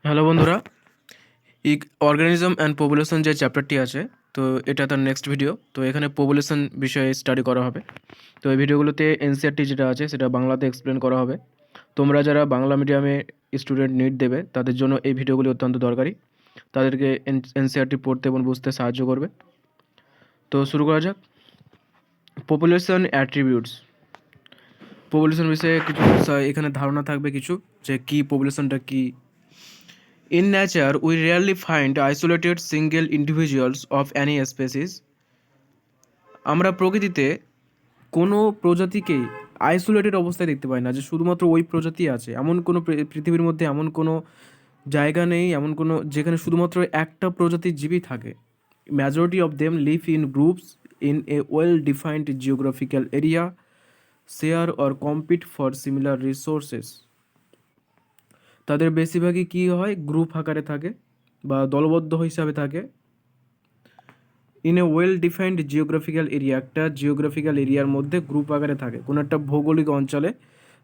Hello বন্ধুরা, organism and population যে চ্যাপ্টারটি আছে, তো এটা তার নেক্সট ভিডিও। তো এখানে পপুলেশন বিষয়ে স্টাডি করা হবে। তো এই ভিডিওগুলোতে এনসিইআরটি যেটা আছে সেটা বাংলাতে এক্সপ্লেন করা হবে। তোমরা যারা বাংলা মিডিয়ামে স্টুডেন্ট নিট দেবে তাদের জন্য এই ভিডিওগুলি অত্যন্ত দরকারি। তাদেরকে এনসিইআরটি পড়তে এবং বুঝতে সাহায্য করবে। তো শুরু করা যাক। Population attributes. পপুলেশন বিষয়ে কিছু এখানে ধারণা থাকবে কিছু, যে কী পপুলেশনটা কী। In nature, we rarely find isolated single individuals of any species. আমরা প্রকৃতিতে কোনো প্রজাতিকেই আইসোলেটেড অবস্থায় দেখতে পাই না, যে শুধুমাত্র ওই প্রজাতি আছে। এমন কোনো পৃথিবীর মধ্যে এমন কোনো জায়গা নেই, এমন কোনো যেখানে শুধুমাত্র একটা প্রজাতির জীবই থাকে। Majority of them live in groups in a well defined geographical area, share or compete for similar resources. তাদের বেশিরভাগই কী হয়, গ্রুপ আকারে থাকে বা দলবদ্ধ হিসাবে থাকে। In a well defined geographical area, একটা জিওগ্রাফিক্যাল এরিয়ার মধ্যে গ্রুপ আকারে থাকে, কোনো একটা ভৌগোলিক অঞ্চলে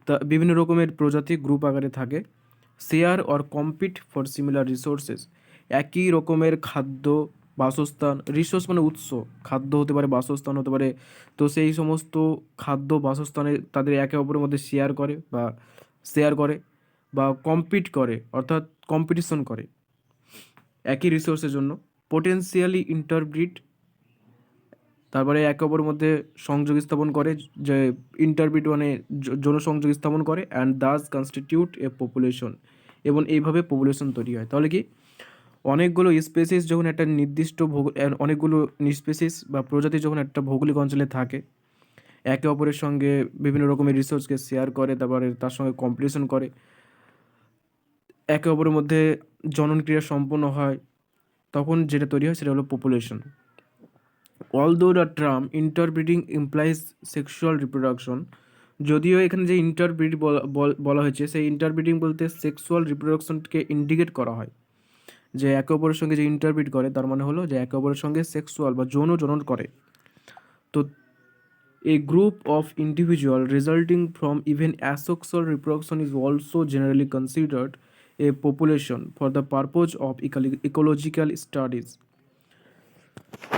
তা বিভিন্ন রকমের প্রজাতি গ্রুপ আকারে থাকে। Share or compete for similar resources, একই রকমের খাদ্য, বাসস্থান, রিসোর্স মানে উৎস, খাদ্য হতে পারে, বাসস্থান হতে পারে। তো সেই সমস্ত খাদ্য বাসস্থানে তাদের একে অপরের মধ্যে শেয়ার করে বা কম্পিট করে, অর্থাৎ কম্পিটিশন করে একই রিসোর্সের জন্য। পোটেন্সিয়ালি ইন্টারব্রিড, তারপরে একে অপরের মধ্যে সংযোগ স্থাপন করে, যে ইন্টারব্রিড মানে জনসংযোগ স্থাপন করে। And thus constitute a population, এবং এইভাবে পপুলেশন তৈরি হয়। তাহলে কি, অনেকগুলো স্পেসিস যখন একটা নির্দিষ্ট অনেকগুলো স্পেসিস বা প্রজাতি যখন একটা ভৌগোলিক অঞ্চলে থাকে, একে অপরের সঙ্গে বিভিন্ন রকমের রিসোর্সকে শেয়ার করে, তারপরে তার সঙ্গে কম্পিটিশন করে, একে অপরের মধ্যে জনন ক্রিয়া সম্পন্ন হয়, তখন যেটা তৈরি হয় সেটা হলো population. Although the term interbreeding implies sexual reproduction, যদিও এখানে যে ইন্টারব্রিড বলা হয়েছে, সেই ইন্টারব্রিডিং বলতে সেক্সুয়াল রিপ্রোডাকশনকে ইন্ডিকেট করা হয়। যে একে অপরের সঙ্গে যে ইন্টারব্রিড করে তার মানে হলো যে একে অপরের সঙ্গে সেক্সুয়াল বা যৌন জনন করে। তো a group of individual resulting from even asexual reproduction is also generally considered a population for the purpose of ecological studies.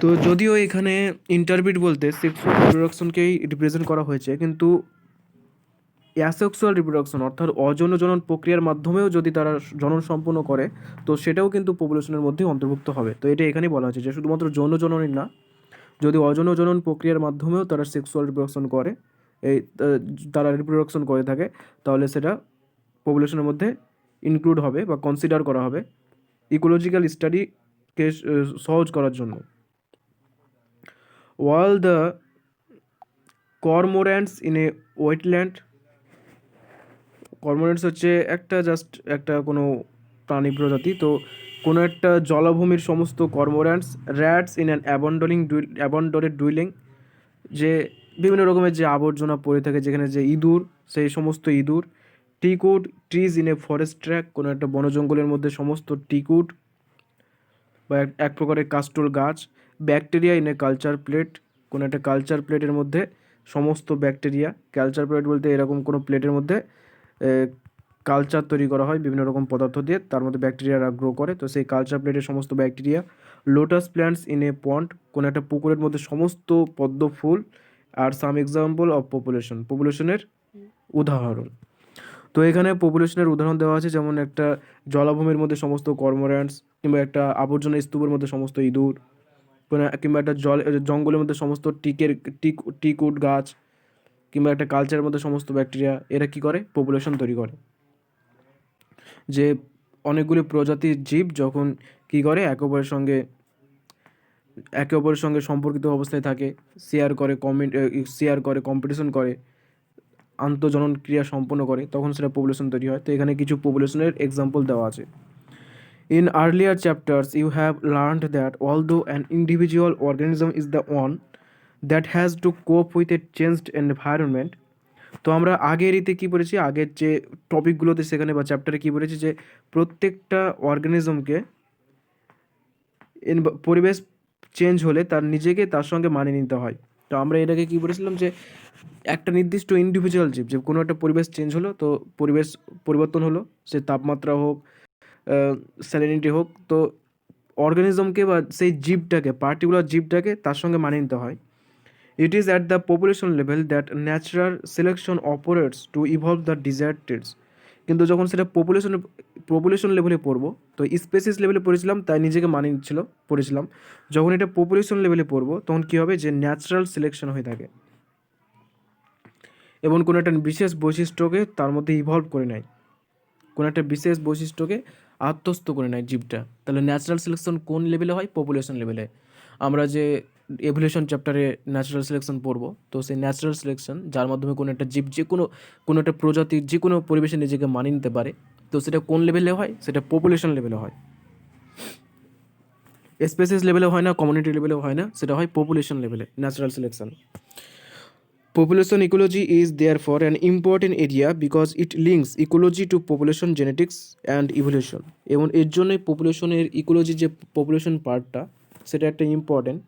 তো যদিও এখানে ইন্টারব্রিড বলতে সেক্সুয়াল রিপ্রোডাকশনকেই রিপ্রেজেন্ট করা হয়েছে, কিন্তু অ্যাসেক্সুয়াল রিপ্রোডাকশন অর্থাৎ অযৌন জনন প্রক্রিয়ার মাধ্যমেও যদি তারা জনন সম্পন্ন করে, তো সেটাও কিন্তু পপুলেশনের মধ্যে অন্তর্ভুক্ত হবে। তো এটা এখানেই বলা হয়েছে যে শুধুমাত্র যৌন জননই না, যদি অযৌন জনন প্রক্রিয়ার মাধ্যমেও তারা সেক্সুয়াল রিপ্রোডাকশন করে, এই তারা রিপ্রোডাকশন করে থাকে, তাহলে সেটা পপুলেশনের মধ্যে ইনক্লুড হবে বা কনসিডার করা হবে ইকোলজিক্যাল স্টাডিকে সহজ করার জন্য। While the cormorants in a wetland, কর্মোরেন্টস হচ্ছে একটা কোনো প্রাণী প্রজাতি। তো কোনো একটা জলাভূমির সমস্ত কর্মোরেন্টস, র্যাটস ইন অ্যান অ্যাবন্ডনেড ডুইলিং, যে বিভিন্ন রকমের যে আবর্জনা পড়ে থাকে, যেখানে যে ইঁদুর, সেই সমস্ত ইঁদুর। Teakwood trees in a forest tract, কোনো একটা বন জঙ্গলের মধ্যে সমস্ত টিকুড বা এক প্রকারের কাস্টল গাছ। Bacteria in a culture plate, কোনো একটা কালচার প্লেটের মধ্যে সমস্ত ব্যাকটেরিয়া। কালচার প্লেট বলতে এরকম কোনো প্লেটের মধ্যে কালচার তৈরি করা হয় বিভিন্ন রকম পদার্থ দিয়ে, তার মধ্যে ব্যাকটেরিয়ারা গ্রো করে, তো সেই কালচার প্লেটের সমস্ত bacteria. Lotus plants in a pond, কোনো একটা পুকুরের মধ্যে সমস্ত পদ্ম ফুল। আর সাম এক্সাম্পল অফ পপুলেশনের উদাহরণ। তো এখানে পপুলেশনের উদাহরণ দেওয়া আছে, যেমন একটা জলাভূমির মধ্যে সমস্ত কর্মোরেন্টস, কিংবা একটা আবর্জনা স্তূপের মধ্যে সমস্ত ইঁদুর, কিংবা একটা জঙ্গলের মধ্যে সমস্ত টিকুড গাছ, কিংবা একটা কালচারের মধ্যে সমস্ত ব্যাকটেরিয়া। এরা কী করে, পপুলেশন তৈরি করে। যে অনেকগুলি প্রজাতির জীব যখন কী করে, একে অপরের সঙ্গে সম্পর্কিত অবস্থায় থাকে, শেয়ার করে কম্পিটিশন করে, আন্তঃজনন ক্রিয়া সম্পন্ন করে, তখন সেটা পপুলেশন তৈরি হয়। তো এখানে কিছু পপুলেশনের এক্সাম্পল দেওয়া আছে। In earlier chapters, you have learned that although an individual organism is the one that has to cope with a changed environment, তো আমরা আগের কী পড়েছি, আগের যে টপিকগুলোতে সেখানে বা চ্যাপ্টারে কী পড়েছি, যে প্রত্যেকটা অর্গানিজমকে পরিবেশ চেঞ্জ হলে তার নিজেকে তার সঙ্গে মানিয়ে নিতে হয়। তো আমরা এটাকে কী বলেছিলাম, যে একটা নির্দিষ্ট ইন্ডিভিজুয়াল জীব, যে কোনো একটা পরিবেশ চেঞ্জ হলো, তো পরিবেশ পরিবর্তন হলো, সে তাপমাত্রা হোক, স্যালিনিটি হোক, তো অর্গানিজমকে বা সেই জীবটাকে, পার্টিকুলার জীবটাকে তার সঙ্গে মানিয়ে নিতে হয়। It is at the population level that natural selection operates two evolve the desired traits. কিন্তু যখন সেটা পপুলেশন লেভেলে পড়বো, তো স্পেসিস লেভেলে পড়েছিলাম তাই নিজেকে মানিয়ে নিচ্ছিল, পড়েছিলাম। যখন এটা পপুলেশন লেভেলে পড়বো তখন কী হবে, যে ন্যাচারাল সিলেকশন হয়ে থাকে এবং কোনো একটা বিশেষ বৈশিষ্ট্যকে তার মধ্যে ইভলভ করে নেয়, কোনো একটা বিশেষ বৈশিষ্ট্যকে আত্মস্থ করে নেয় জীবটা। তাহলে ন্যাচারাল সিলেকশন কোন লেভেলে হয়? পপুলেশন লেভেলে। আমরা যে এভলিউশন চ্যাপ্টারে ন্যাচারাল সিলেকশন পড়বো, তো সেই ন্যাচারাল সিলেকশন যার মাধ্যমে কোনো একটা জীব যে কোনো একটা প্রজাতির যে কোনো পরিবেশে নিজেকে মানিয়ে নিতে পারে, তো সেটা কোন লেভেলে হয়? সেটা পপুলেশন লেভেলে হয়। স্পেসিস লেভেলেও হয় না, কমিউনিটি লেভেলেও হয় না, সেটা হয় পপুলেশন লেভেলে natural selection. Population ecology is therefore an important area because it links ecology to population genetics and evolution. এবং এর জন্যই পপুলেশনের ইকোলজি যে পপুলেশন পার্টটা, সেটা একটা ইম্পর্টেন্ট,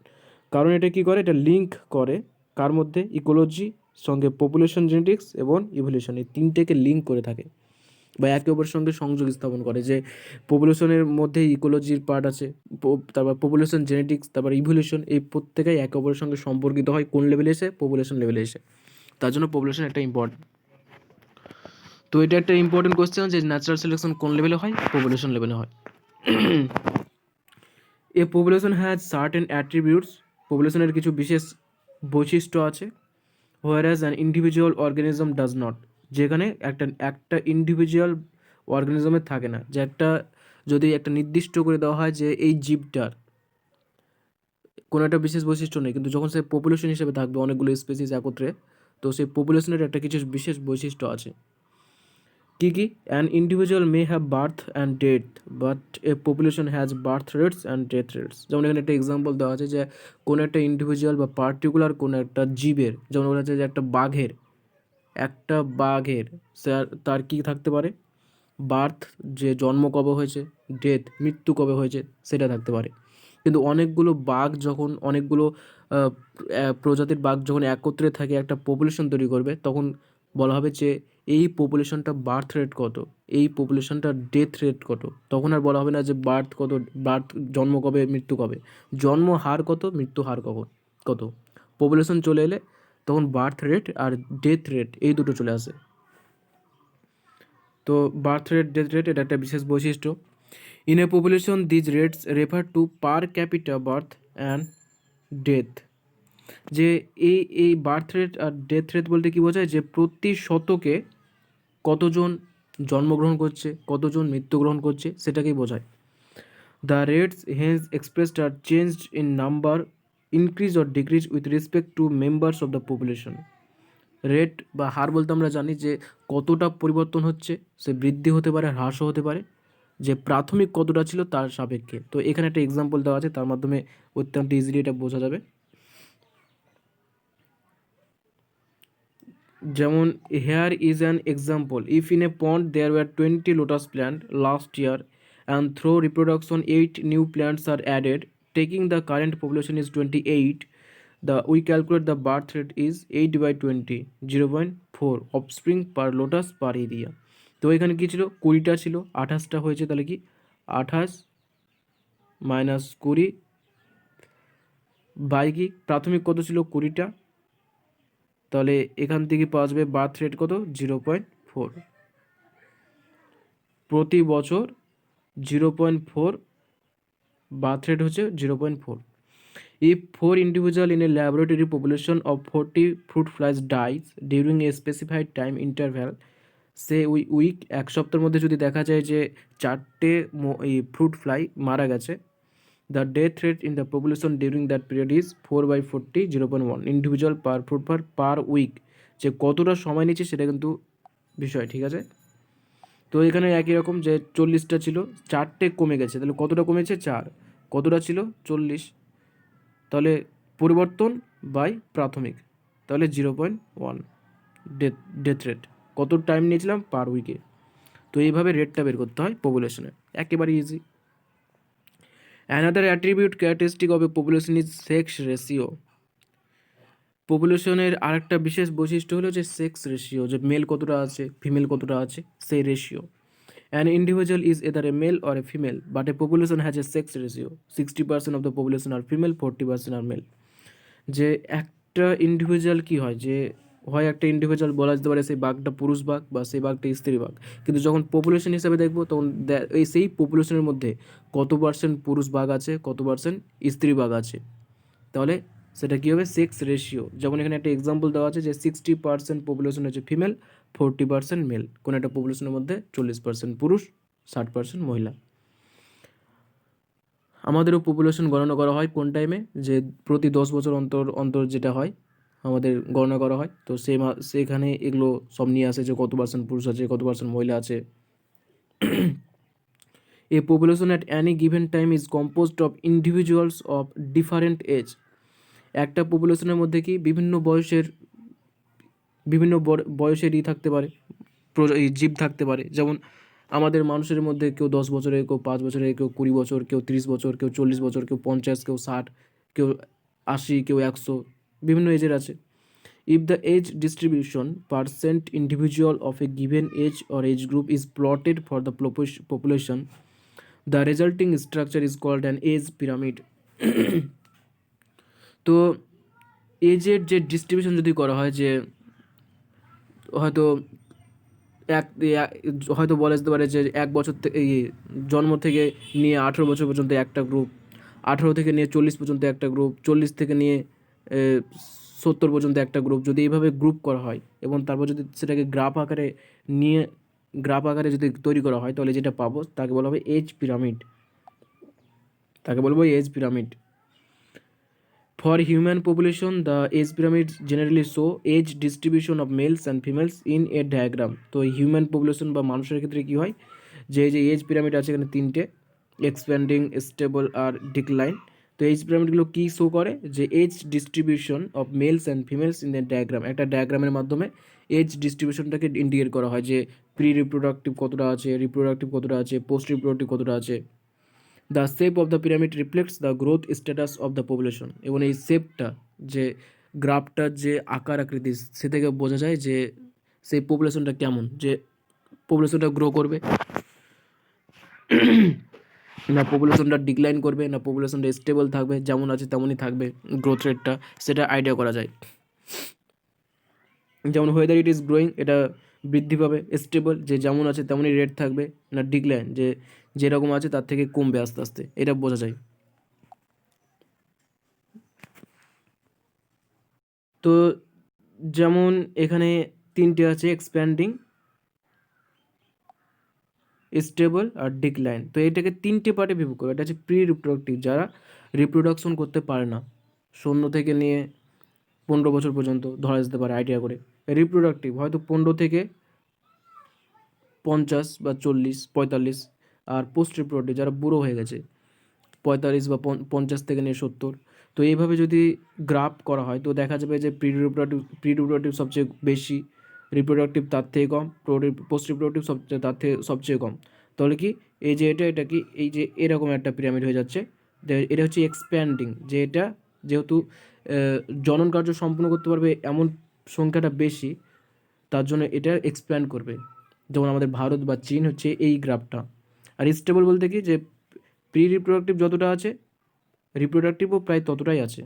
কারণ এটা কী করে, এটা লিঙ্ক করে কার মধ্যে? ইকোলজি সঙ্গে পপুলেশন জেনেটিক্স এবং ইভলিউশন, এই তিনটেকে লিঙ্ক করে থাকে বা একে অপরের সঙ্গে সংযোগ স্থাপন করে। যে পপুলেশনের মধ্যে ইকোলজির পার্ট আছে, তারপর পপুলেশন জেনেটিক্স, তারপর ইভলিউশন, এই প্রত্যেকেই একে অপরের সঙ্গে সম্পর্কিত হয় কোন লেভেলে এসে? পপুলেশন লেভেলে এসে। তার জন্য পপুলেশন একটা ইম্পর্টেন্ট। তো এটা একটা ইম্পর্টেন্ট কোয়েশ্চেন যে ন্যাচারাল সিলেকশন কোন লেভেলে হয়? পপুলেশন লেভেলে হয়। A population has certain attributes, পপুলেশনের কিছু বিশেষ বৈশিষ্ট্য আছে। Whereas an individual organism does not, যেখানে একটা ইন্ডিভিজুয়াল অর্গানিজমের থাকে না। যে যদি একটা নির্দিষ্ট করে দেওয়া হয় যে এই জীবটার কোনো একটা বিশেষ বৈশিষ্ট্য নেই, কিন্তু যখন সে পপুলেশন হিসেবে থাকবে অনেকগুলো স্পেসিস একত্রে, তো সেই পপুলেশনের একটা কিছু বিশেষ বৈশিষ্ট্য আছে। কি? An individual may have birth and death, but A population has birth rates and death rates. যেমন এখানে একটা এক্সাম্পল দেওয়া আছে যে কোনো একটা ইন্ডিভিজুয়াল বা পার্টিকুলার কোনো একটা জীবের, যেমন বলা হচ্ছে যে একটা বাঘের তার কি থাকতে পারে? বার্থ, যে জন্ম কবে হয়েছে, ডেথ মৃত্যু কবে হয়েছে, সেটা থাকতে পারে। কিন্তু অনেকগুলো প্রজাতির বাঘ যখন একত্রে থাকে একটা পপুলেশন তৈরি করবে, তখন বলা হবে যে এই পপুলেশনটা বার্থ রেট কত, এই পপুলেশনটা ডেথ রেট কত। তখন আর বলা হবে না যে জন্ম কবে, মৃত্যু কবে। জন্ম হার কত, মৃত্যু হার কত। পপুলেশন চলে এলে তখন বার্থ রেট আর ডেথ রেট এই দুটো চলে আসে। তো বার্থ রেট, ডেথ রেট এটা একটা বিশেষ বৈশিষ্ট্য। In a population these rates refer to per capital birth and death. যে এই বার্থ রেট আর ডেথ রেট বলতে কী বোঝায়? যে প্রতি শতকে কতজন জন্মগ্রহণ করছে, কতজন মৃত্যুগ্রহণ করছে, সেটাকেই বোঝায়। The rates hence expressed are changed in number, increase or decrease with respect to members of the population. Rate বা হার বলতে আমরা জানি যে কতটা পরিবর্তন হচ্ছে, সে বৃদ্ধি হতে পারে, হ্রাসও হতে পারে, যে প্রাথমিক কতটা ছিল তার সাপেক্ষে। তো এখানে একটা এক্সাম্পল দেওয়া আছে, তার মাধ্যমে অত্যন্ত ইজিলি এটা বোঝা যাবে। যেমন here is an example, if in a pond there were 20 lotus plant last year and through reproduction 8 new plants are added, taking the current population is 28, we calculate the birth rate is 8/20, 0.4 offspring per lotus per area. তো এখানে কী ছিল? 20টা ছিল, 28টা হয়েছে, তাহলে কি 28 minus 20 by কি প্রাথমিক কত ছিল? 20টা। তাহলে এখান থেকে পাওয়া যাবে বার্থ রেট কত? 0.4। প্রতি বছর 0.4 বার্থ রেট হচ্ছে 0.4। If 4 individuals in a laboratory population of 40 fruit flies dies during a specified time interval, সে ওই এক সপ্তাহের মধ্যে যদি দেখা যায় যে 4টে এই ফ্রুট ফ্লাই মারা গেছে, the death rate in the population during that period is 4/40, 0.1 individual per fruit per week. যে কতটা সময় নিচ্ছে সেটা কিন্তু বিষয়, ঠিক আছে। তো এখানে একই রকম, যে 40টা ছিল, 4টে কমে গেছে, তাহলে কতটা কমেছে? 4। কতটা ছিল? 40। তাহলে পরিবর্তন বাই প্রাথমিক, তাহলে 0.1 ডেথ রেট। কত টাইম নিয়েছিলাম? পার উইকে। তো এইভাবে রেটটা বের করতে হয় পপুলেশনের, একেবারে easy. Another attribute characteristic of a population is sex ratio. পপুলেশনের আরেকটা বিশেষ বৈশিষ্ট্য হলো যে সেক্স রেশিও, যে মেল কতটা আছে, ফিমেল কতটা আছে, সেই ratio. An individual is either a male or a female, but a population has a sex ratio. 60% of the population are female, 40% are male. যে একটা ইন্ডিভিজুয়াল কি হয়, যে হয় একটা ইন্ডিভিজুয়াল বলা যেতে পারে সেই বাঘটা পুরুষ বাঘ বা সেই বাঘটা স্ত্রী বাঘ, কিন্তু যখন পপুলেশন হিসাবে দেখবো তখন এই সেই পপুলেশনের মধ্যে কত পার্সেন্ট পুরুষ বাঘ আছে, কত পার্সেন্ট স্ত্রী বাঘ আছে, তাহলে সেটা কী হবে, সেক্স রেশিও। যেমন এখানে একটা এক্সাম্পল দেওয়া আছে যে 60% পপুলেশন হচ্ছে ফিমেল, 40% মেল। কোনো একটা পপুলেশনের মধ্যে 40% পুরুষ, 60% মহিলা। আমাদেরও পপুলেশন গণনা করা হয় কোন টাইমে, যে প্রতি 10 বছর অন্তর অন্তর যেটা হয় আমাদের গণনা করা হয়, তো সেখানে এগুলো সব নিয়ে আসে যে কত পার্সেন্ট পুরুষ আছে, কত পার্সেন্ট মহিলা আছে। A population at any given time is composed of individuals of different age. একটা পপুলেশনের মধ্যে কি বিভিন্ন বয়সেরই থাকতে পারে, জীব থাকতে পারে। যেমন আমাদের মানুষের মধ্যে কেউ 10 বছরের, কেউ 5 বছরের, কেউ 20 বছর, কেউ 30 বছর, কেউ 40 বছর, কেউ 50, কেউ 60, কেউ 80, কেউ 100, বিভিন্ন এজের আছে। If the age distribution percent individual of a given age or age group is plotted for the population, the resulting structure is called an age pyramid. তো এজের যে ডিস্ট্রিবিউশন যদি করা হয়, যে হয়তো হয়তো বলা যেতে পারে যে 1 বছর থেকে জন্ম থেকে নিয়ে 18 বছর পর্যন্ত একটা গ্রুপ, 18 থেকে নিয়ে 40 পর্যন্ত একটা গ্রুপ, 40 থেকে নিয়ে 70 পর্যন্ত একটা গ্রুপ, যদি এইভাবে গ্রুপ করা হয় এবং তারপর যদি সেটাকে গ্রাফ আকারে যদি তৈরি করা হয়, তাহলে যেটা পাবো তাকে বলা হবে age pyramid, For human population, the age pyramids generally show age distribution of males and females in a diagram. তো হিউম্যান পপুলেশন বা মানুষের ক্ষেত্রে কী হয়, যে এজ পিরামিড আছে এখানে 3টে, এক্সপ্যান্ডিং, স্টেবল আর ডিক্লাইন। তো এজ পিরামিডগুলো কী শো করে, যে age distribution of males and females in the diagram, একটা ডায়াগ্রামের মাধ্যমে এজ ডিস্ট্রিবিউশনটাকে ইন্ডিকেট করা হয়, যে প্রি রিপ্রোডাক্টিভ কতটা আছে, রিপ্রোডাক্টিভ কতটা আছে, পোস্ট রিপ্রোডাক্টিভ কতটা আছে। The shape of the pyramid reflects the growth status of the population. এবং এই শেপটা, যে গ্রাফটার যে আকার আকৃতি, সে থেকে বোঝা যায় যে সেই পপুলেশনটা কেমন, যে পপুলেশনটা গ্রো করবে না পপুলেশনটা ডিক্লাইন করবে, না পপুলেশনটা স্টেবল থাকবে, যেমন আছে তেমনই থাকবে গ্রোথ রেটটা, সেটা আইডিয়া করা যায়। যেমন ওয়েদার ইট ইজ গ্রোয়িং, এটা বৃদ্ধি পাবে, স্টেবল, যে যেমন আছে তেমনই রেট থাকবে, না ডিক্লাইন, যে যেরকম আছে তার থেকে কমবে আস্তে আস্তে, এটা বোঝা যায়। তো যেমন এখানে 3টে আছে, এক্সপ্যান্ডিং, স্টেবল আর ডিক্লাইন। তো এটাকে 3টে পার্টে বিভক্ত করবে। এটা হচ্ছে প্রি রিপ্রোডাক্টিভ, যারা রিপ্রোডাকশন করতে পারে না, 0 থেকে নিয়ে 15 বছর পর্যন্ত ধরা যেতে পারে আইডিয়া করে। রিপ্রোডাক্টিভ হয়তো 15 থেকে 50 বা 40, 45। আর পোস্ট রিপ্রোডাক্টিভ যারা বুড়ো হয়ে গেছে, 45 বা 50 থেকে নিয়ে 70। তো এইভাবে যদি গ্রাফ করা হয়, তো দেখা যাবে যে প্রি রিপ্রোডাক্টিভ সবচেয়ে বেশি, রিপ্রোডাক্টিভ তার থেকে কম, পোস্ট রিপ্রোডাক্টিভ সবচেয়ে কম। তাহলে কি এই যে এটা কি এই যে এরকম একটা পিরামিড হয়ে যাচ্ছে। এটা হচ্ছে এক্সপ্যান্ডিং, যে এটা যেহেতু জনন কার্য সম্পূর্ণ করতে পারবে এমন সংখ্যাটা বেশি, তার জন্য এটা এক্সপ্যান্ড করবে। যেমন আমাদের ভারত বা চীন হচ্ছে এই গ্রাফটা। আর স্টেবল বলতে কি, যে প্রি রিপ্রোডাক্টিভ যতটা আছে, রিপ্রোডাক্টিভও প্রায় ততটাই আছে,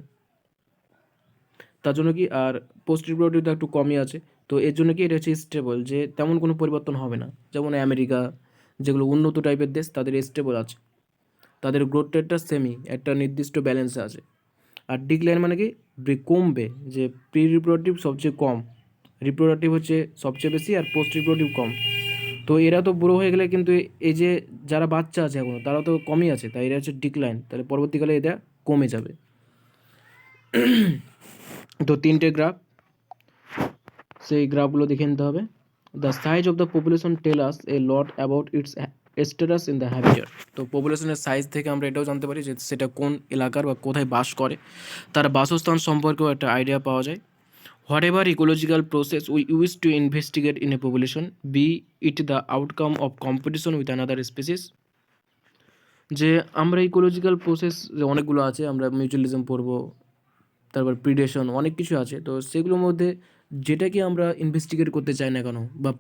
তার জন্য কি, আর পোস্ট রিপ্রোডাক্টিভ তো একটু কমই আছে। তো এর জন্য কি এটা হচ্ছে স্টেবল, যে তেমন কোনো পরিবর্তন হবে না। যেমন আমেরিকা, যেগুলো উন্নত টাইপের দেশ, তাদের স্টেবল আছে, তাদের গ্রোথ রেটটা সেমই, একটা নির্দিষ্ট ব্যালেন্সে আছে। আর ডিক্লাইন মানে কি, কমবে, যে প্রি রিপ্রোডাক্টিভ সবচেয়ে কম, রিপ্রোডাক্টিভ হচ্ছে সবচেয়ে বেশি, আর পোস্ট রিপ্রোডাক্টিভ কম। তো এরা তো বুড়ো হয়ে গেলে কিন্তু এই যে যারা বাচ্চা আছে এখনও, তারা তো কমই আছে, তাই এরা হচ্ছে ডিক্লাইন, তাহলে পরবর্তীকালে এটা কমে যাবে। তো 3টে গ্রাফ, সেই গ্রাফগুলো দেখে নিতে হবে। The size of the population tell us a lot about its status in the habitat. তো পপুলেশনের সাইজ থেকে আমরা এটাও জানতে পারি যে সেটা কোন এলাকার বা কোথায় বাস করে, তার বাসস্থান সম্পর্কেও একটা আইডিয়া পাওয়া যায়। Whatever ecological process we use to investigate in a population, be it the outcome of competition with another species. যে আমরা ইকোলজিক্যাল প্রসেস যে অনেকগুলো আছে, আমরা মিউচুয়ালিজম পড়বো, তারপর প্রিডেশন, অনেক কিছু আছে। তো সেগুলোর মধ্যে যেটাকে আমরা ইনভেস্টিগেট করতে চাই না কেন, বা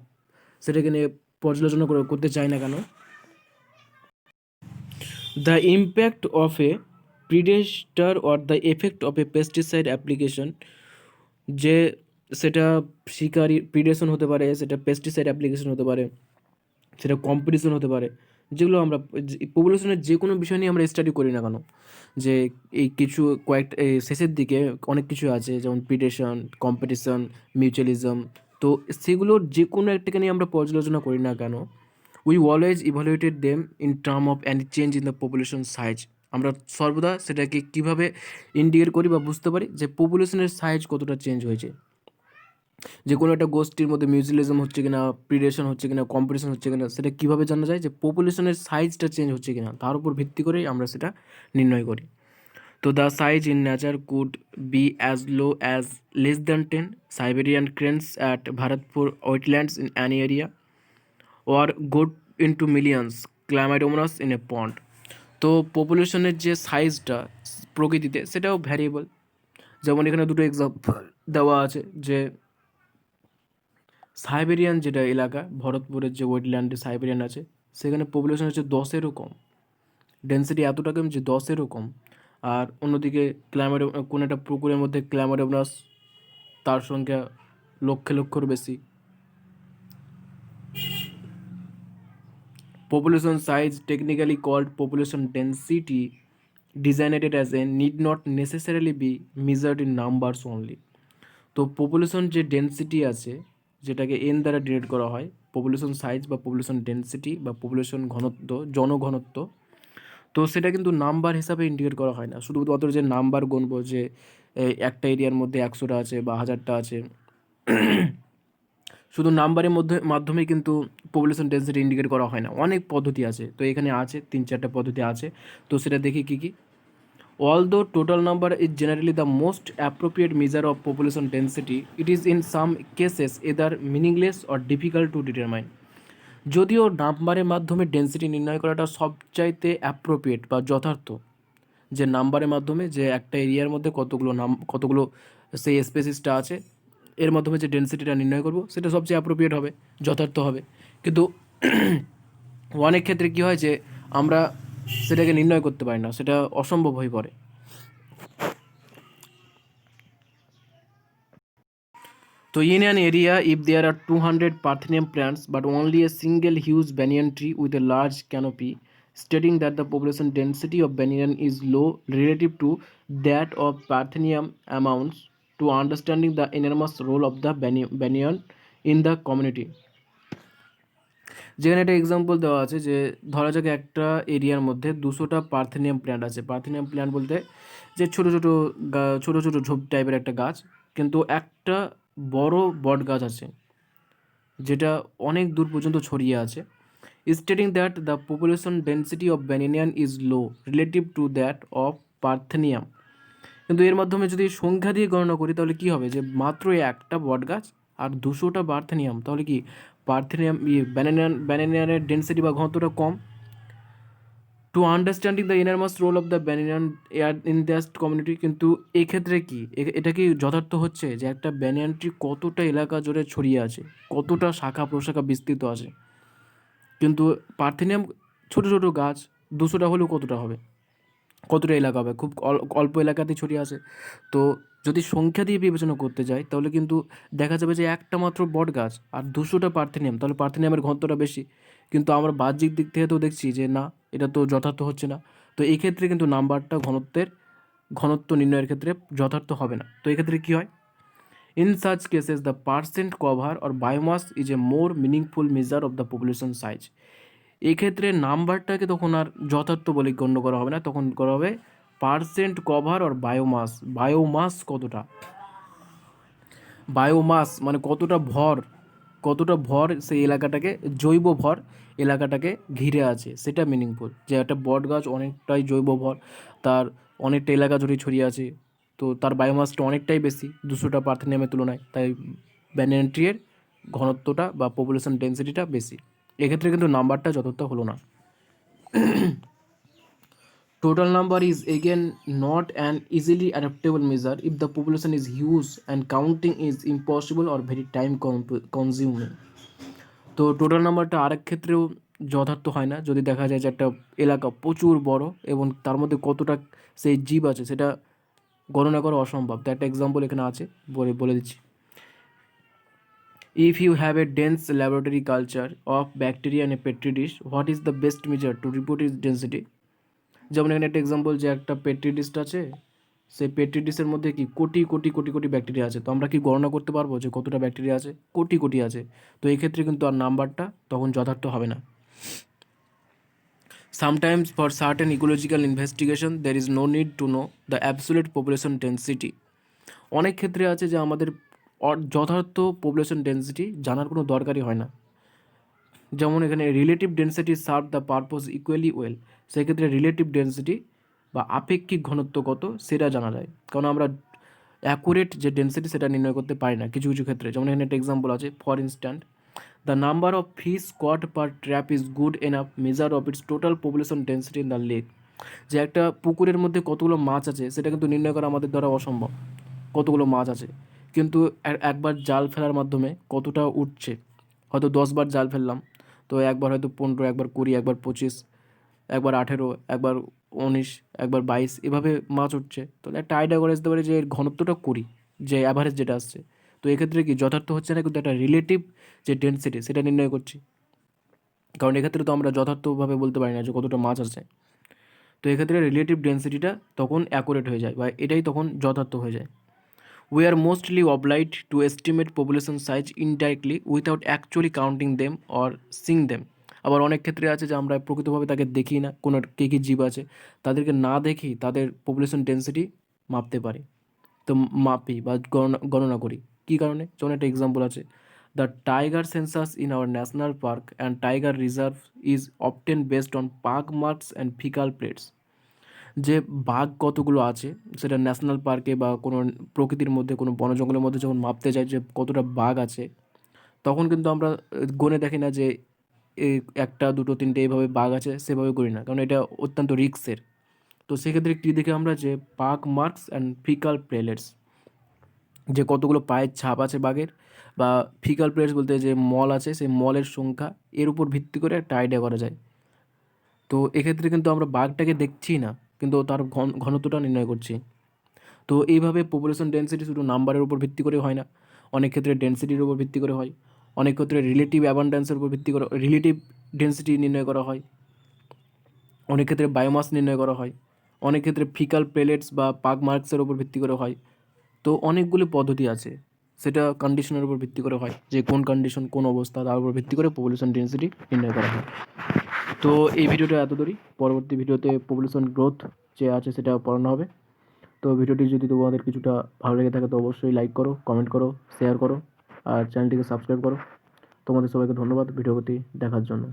সেটাকে নিয়ে পর্যালোচনা করতে চাই না কেন, the impact of a predator or the effect of a pesticide application, যে সেটা শিকারি প্রিডেশন হতে পারে, সেটা পেস্টিসাইড অ্যাপ্লিকেশন হতে পারে, সেটা কম্পিটিশন হতে পারে, যেগুলো আমরা পপুলেশনের যে কোনো বিষয় নিয়ে আমরা স্টাডি করি না কেন, যে এই কিছু শেষের দিকে অনেক কিছু আছে, যেমন প্রিডেশন, কম্পিটিশন, মিউচুয়ালিজম, তো সেগুলোর যে কোনো একটাকে নিয়ে আমরা পর্যালোচনা করি না কেন, we always evaluated them in term of Annie change in the population size. আমরা সর্বদা সেটাকে কীভাবে ইন্ডিকেট করি বা বুঝতে পারি যে পপুলেশনের সাইজ কতটা চেঞ্জ হয়েছে, যে কোনো একটা গোষ্ঠীর মধ্যে মিউচুয়ালিজম হচ্ছে কিনা, প্রিডেশন হচ্ছে কিনা, কম্পিটিশন হচ্ছে কিনা, সেটা কীভাবে জানা যায়, যে পপুলেশনের সাইজটা চেঞ্জ হচ্ছে কিনা, তার উপর ভিত্তি করেই আমরা সেটা নির্ণয় করি। তো the size in nature could be as low as less than 10 Siberian cranes at Bharatpur wetlands in an area, or go into millions Chlamydomonas in a pond. তো পপুলেশনের যে সাইজটা প্রকৃতিতে সেটাও ভ্যারিয়েবল। যেমন এখানে দুটো এক্সাম্পল দেওয়া আছে, যে সাইবেরিয়ান যেটা এলাকা, ভরতপুরের যে ওয়েটল্যান্ডে সাইবেরিয়ান আছে, সেখানে পপুলেশন হচ্ছে 10-এরও কম, ডেন্সিটি এতটা কম যে 10-এরও কম। আর অন্যদিকে কোনো একটা পুকুরের মধ্যে ক্ল্যামাডোমোনাস, তার সংখ্যা লক্ষের বেশি। Population size, technically called population density, designated as a need not necessarily be measured in numbers only. তো পপুলেশন যে ডেন্সিটি আছে, যেটাকে এন দ্বারা ডিনোট করা হয়, পপুলেশন সাইজ বা পপুলেশন ডেন্সিটি বা পপুলেশন ঘনত্ব, জনঘনত্ব, তো সেটা কিন্তু নাম্বার হিসাবে ইন্ডিকেট করা হয় না। শুধুমাত্র যে নাম্বার গুনবো, যে একটা এরিয়ার মধ্যে 100টা আছে বা 1000টা আছে, শুধু নাম্বারের মাধ্যমে কিন্তু পপুলেশন ডেন্সিটি ইন্ডিকেট করা হয় না, অনেক পদ্ধতি আছে। তো এখানে আছে 3-4টা পদ্ধতি আছে, তো সেটা দেখি কী কী। Although total number is generally the most appropriate measure of population density, it is in some cases either meaningless or difficult to determine. যদিও নাম্বারের মাধ্যমে ডেন্সিটি নির্ণয় করাটা সবচাইতে অ্যাপ্রোপ্রিয়েট বা যথার্থ, যে নাম্বারের মাধ্যমে যে একটা এরিয়ার মধ্যে কতগুলো সেই স্পেসিসটা আছে, এর মাধ্যমে যে ডেন্সিটিটা নির্ণয় করব, সেটা সবচেয়ে অ্যাপ্রোপ্রিয়েট হবে, যথার্থ হবে। কিন্তু অনেক ক্ষেত্রে কী হয়, যে আমরা সেটাকে নির্ণয় করতে পারি না, সেটা অসম্ভব হয়ে পড়ে। তো in an area, if there are 200 Parthenium plants but only a single huge banyan tree with a large canopy, stating that the population density of banyan is low relative to that of Parthenium amounts to understanding the enormous role of the banyan in the community. যেখানে একটা example দেওয়া আছে, যে ধরা যাক একটা এরিয়ার মধ্যে 200টা পার্থেনিয়াম প্ল্যান্ট আছে। পার্থেনিয়াম প্ল্যান্ট বলতে যে ছোটো ছোটো ঝোপ টাইপের একটা গাছ, কিন্তু একটা বড় বট গাছ আছে যেটা অনেক দূর পর্যন্ত ছড়িয়ে আছে। Stating that the population density of banyan is low relative to that of parthenium. কিন্তু এর মাধ্যমে যদি সংখ্যা দিয়ে গণনা করি, তাহলে কী হবে, যে মাত্র একটা বট গাছ আর 200টা পার্থেনিয়াম, তাহলে কি পার্থেনিয়াম ব্যানিয়ানের ডেন্সিটি বা ঘনত্বটা কম। To understanding the enormous role of the banyan air in that community, কিন্তু এক্ষেত্রে কি এটা কি যথার্থ হচ্ছে, যে একটা ব্যানিয়ান ট্রি কতটা এলাকা জুড়ে ছড়িয়ে আছে, কতটা শাখা প্রশাখা বিস্তৃত আছে, কিন্তু পার্থেনিয়াম ছোটো ছোটো গাছ 200টা হলেও কতটা হবে, কতটা এলাকা হবে, খুব অল্প এলাকাতেই ছড়িয়ে আছে। তো যদি সংখ্যা দিয়ে বিবেচনা করতে যাই, তাহলে কিন্তু দেখা যাবে যে একটা মাত্র বট গাছ আর 200টা পার্থেনিয়াম, তাহলে পার্থেনিয়ামের ঘনত্বটা বেশি। কিন্তু আমরা বাহ্যিক দিক থেকে তো দেখছি যে না, এটা তো যথার্থ হচ্ছে না। তো এই ক্ষেত্রে কিন্তু নাম্বারটা ঘনত্ব নির্ণয়ের ক্ষেত্রে যথার্থ হবে না। তো এক্ষেত্রে কী হয়, in such cases the percent cover or biomass is a more meaningful measure of the population size. এক্ষেত্রে নাম্বারটাকে তখন আর যথার্থ বলে গণ্য করা হবে না, তখন করা হবে percent cover or biomass. Biomass কতটা, বায়োমাস মানে কতটা ভর সেই এলাকাটাকে, জৈব ভর এলাকাটাকে ঘিরে আছে, সেটা মিনিংফুল। যে একটা বট গাছ অনেকটাই জৈব ভর, তার অনেকটা এলাকা জুড়ে ছড়িয়ে আছে, তো তার বায়োমাসটা অনেকটাই বেশি 200টা পার্থেনিয়ামের তুলনায়, তাই ব্যানিয়ান ট্রিয়ের ঘনত্বটা বা পপুলেশন ডেন্সিটিটা বেশি। এক্ষেত্রে কিন্তু নাম্বারটা যথার্থ হলো না। Total number is again not an easily adaptable measure if the population is huge and counting is impossible or very time consuming. তো টোটাল নাম্বারটা আরেক ক্ষেত্রেও যথার্থ হয় না যদি দেখা যায় যে একটা এলাকা প্রচুর বড় এবং তার মধ্যে কতটা সেই জীব আছে সেটা গণনা করা অসম্ভব। তো একটা এক্সাম্পল এখানে আছে, বলে দিচ্ছি। If you have a dense laboratory culture of bacteria in a petri dish, what is the best measure to report is density? যেমন এখানে একটা এক্সাম্পল যে একটা পেট্রি ডিশ আছে, সেই পেট্রি ডিশের মধ্যে কি কোটি কোটি কোটি কোটি ব্যাকটেরিয়া আছে। তো আমরা কি গণনা করতে পারবো যে কতটা ব্যাকটেরিয়া আছে? কোটি কোটি আছে। তো এই ক্ষেত্রে কিন্তু আর নাম্বারটা তখন যথার্থ হবে না। Sometimes for certain ecological investigation there is no need to know the absolute population density. অনেক ক্ষেত্রে আছে যে আমাদের যথার্থ পপুলেশন ডেন্সিটি জানার কোনো দরকারই হয় না। যেমন এখানে relative density serve the purpose equally well. সেক্ষেত্রে রিলেটিভ ডেন্সিটি বা আপেক্ষিক ঘনত্ব কত সেটা জানা যায়, কারণ আমরা অ্যাকুরেট যে ডেন্সিটি সেটা নির্ণয় করতে পারি না কিছু কিছু ক্ষেত্রে। যেমন এখানে একটা এক্সাম্পল আছে, for instant the number of fish caught per trap is good enough measure of its total population density in the lake. যে একটা পুকুরের মধ্যে কতগুলো মাছ আছে সেটা কিন্তু নির্ণয় করা আমাদের দ্বারা অসম্ভব, কতগুলো মাছ আছে। কিন্তু একবার জাল ফেলার মাধ্যমে কতটা উঠছে, হয়তো 10 বার জাল ফেললাম, তো একবার হয়তো 15, একবার 20, একবার 25, একবার 18, একবার 19, একবার 22, এভাবে মাছ উঠছে। তাহলে একটা আইডিয়া করে আসতে পারে যে এর ঘনত্বটা 20, যে অ্যাভারেজ যেটা আসছে। তো এক্ষেত্রে কি যথার্থ হচ্ছে না, কিন্তু একটা রিলেটিভ যে ডেন্সিটি সেটা নির্ণয় করছি, কারণ এক্ষেত্রে তো আমরা যথার্থভাবে বলতে পারি না যে কতটা মাছ আছে। তো এক্ষেত্রে রিলেটিভ ডেন্সিটিটা তখন অ্যাকুরেট হয়ে যায় বা এটাই তখন যথার্থ হয়ে যায়। We are mostly obliged to estimate population size indirectly without actually counting them or seeing them. আবার অনেক ক্ষেত্রে আছে যে আমরা প্রকৃতভাবে তাকে দেখি না, কোনো কী কী জীব আছে তাদেরকে না দেখি তাদের পপুলেশন ডেন্সিটি মাপতে পারি। তো মাপি বা গণনা করি কী কারণে? যেমন একটা এক্সাম্পল আছে, the tiger census in our national park and tiger reserve is often based on pug marks and faecal pellets. যে বাঘ কতগুলো আছে সেটা ন্যাশনাল পার্কে বা কোনো প্রকৃতির মধ্যে কোনো বন জঙ্গলের মধ্যে যখন মাপতে যাই যে কতটা বাঘ আছে, তখন কিন্তু আমরা গুণে দেখি না যে এই 1টা 2টো 3টে এইভাবে বাঘ আছে সেভাবে করি না, কারণ এটা অত্যন্ত রিস্কের। তো সেক্ষেত্রে কী দেখি আমরা যে পাক মার্কস অ্যান্ড ফিকাল প্লেলেটস, যে কতগুলো পায়ের ছাপ আছে বাঘের, বা ফিকাল প্লেটস বলতে যে মল আছে সেই মলের সংখ্যা, এর উপর ভিত্তি করে একটা আইডিয়া করা যায়। তো এক্ষেত্রে কিন্তু আমরা বাঘটাকে দেখছি না, কিন্তু তার ঘনত্বটা নির্ণয় করছি। তো এইভাবে পপুলেশন ডেন্সিটি শুধু নাম্বারের উপর ভিত্তি করে হয় না, অনেক ক্ষেত্রে ডেন্সিটির উপর ভিত্তি করে হয়, অনেক ক্ষেত্রে রিলেটিভ অ্যাবান্ডেন্সের উপর ভিত্তি করে রিলেটিভ ডেন্সিটি নির্ণয় করা হয়, অনেক ক্ষেত্রে বায়োমাস নির্ণয় করা হয়, অনেক ক্ষেত্রে ফিকাল প্লেলেটস বা পাগ মার্কসের উপর ভিত্তি করে হয়। তো অনেকগুলি পদ্ধতি আছে, সেটা কন্ডিশনের উপর ভিত্তি করে হয়, যে কোন কন্ডিশন কোন অবস্থা তার উপর ভিত্তি করে পপুলেশন ডেন্সিটি নির্ণয় করা হয়। তো এই ভিডিওটা এত দূরই, পরবর্তী ভিডিওতে পপুলেশন গ্রোথ যে আছে সেটা পড়ানো হবে। তো ভিডিওটি যদি তোমাদের কিছুটা ভালো লেগে থাকে তো অবশ্যই লাইক করো, কমেন্ট করো, শেয়ার করো আর চ্যানেলটিকে সাবস্ক্রাইব করো। তোমাদের সবাইকে ধন্যবাদ ভিডিওটি দেখার জন্য।